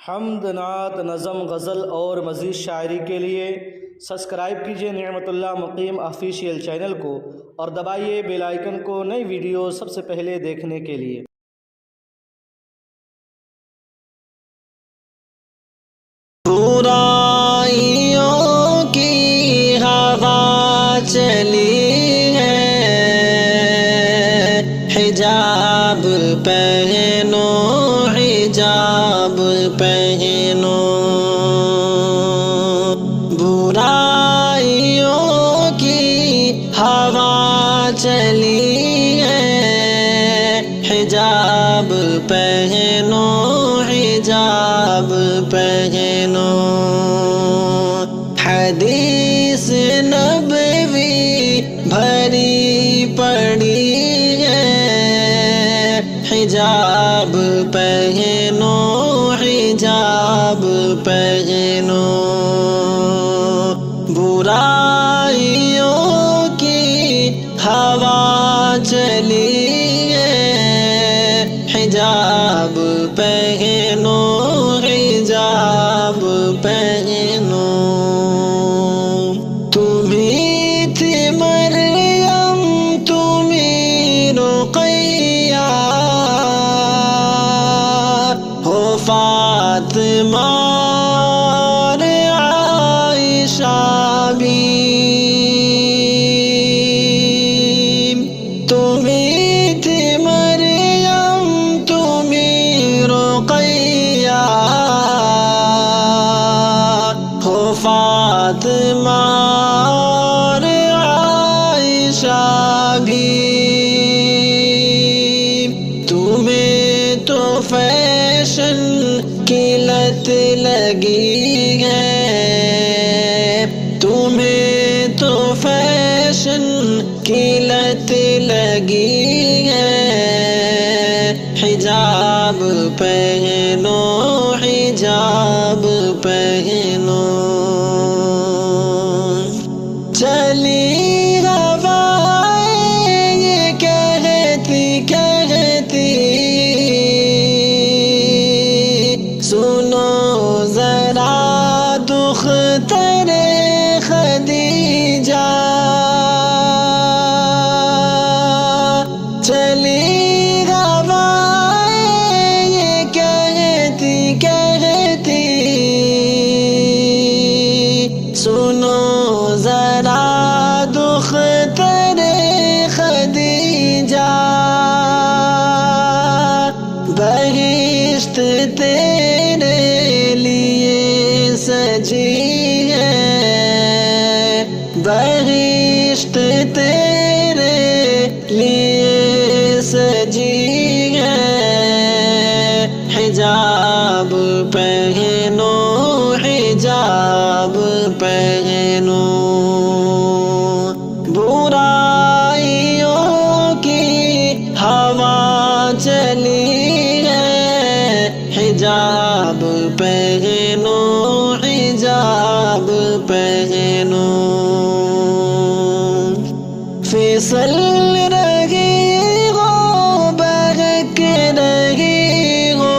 حمد، نعت، نظم، غزل اور مزید شاعری کے لیے سبسکرائب کیجیے نعمت اللہ مقیم آفیشیل چینل کو اور دبائیے بیل آئیکن کو نئی ویڈیو سب سے پہلے دیکھنے کے لیے۔ برائیوں کی ہوا چلی ہے، حجاب پہنو، حجاب پہنو۔ برائیوں کی ہوا چلی ہے، حجاب پہنو، حجاب پہنو۔ حدیث نبوی بھری پڑی ہے، حجاب پہنو، حجاب پہنو۔ برائیوں کی ہوا چلی ہے، حجاب پہنو، حجاب پہنو۔ تمہیں تھی مریم، تمہیں رقیہ، ہو فاطمہ اور عائشہ بھی۔ تمہیں تھی مریم، تمہیں رقیہ، ہو فاطمہ اور عائشہ بھی۔ تمہیں تو فیشن کی لت لگی ہے، تمہیں تو فیشن کی لت لگی ہے، حجاب پہنو، حجاب پہنو۔ چلی ہوائیں یہ کہتی کہتی، سنو ذرا دختر خدیجہ۔ چلی ہوائیں یہ کہتی کہتی، سنو ذرا دختر خدیجہ۔ بہشت تیرے لیے سجی ہے، بہشت تیرے لیے سجی ہے، حجاب پہنو، حجاب پہنو۔ برائیوں کی ہوا چلی ہے، حجاب پہنو، حجاب پہنو۔ پھسل رہی ہو، بہک رہی ہو،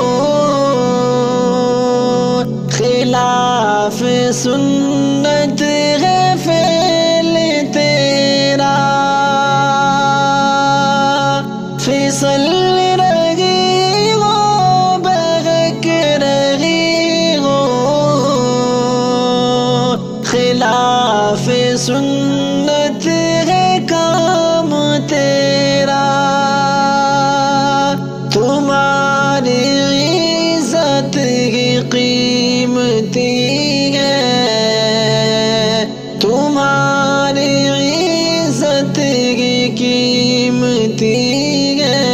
خلاف سنت ہے فعل تیرا۔ پھسل رہی ہو، بہک رہی ہو، خلاف سنت ہے کام تیرا۔ تمہاری عزت ہی قیمتی ہے، تمہاری عزت ہی قیمتی ہے،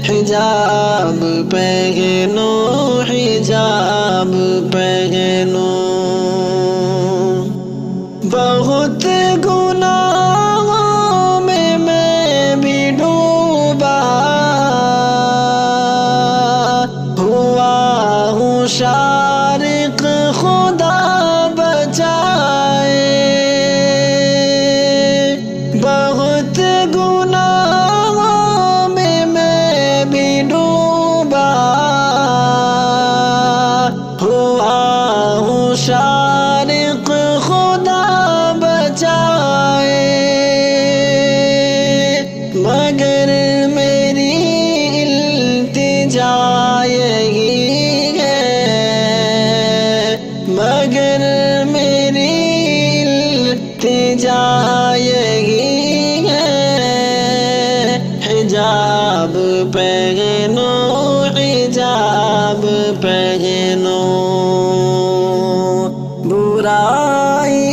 حجاب پہنو، حجاب پہنو۔ بہت گناہوں میں بھی ڈوبا ہوا ہوں، شارق خدا بچائے۔ بہت گناہوں میں بھی ڈوبا یہی ہے، مگر میری التجا یہی ہے، حجاب پہنو حجاب پہنو، برائی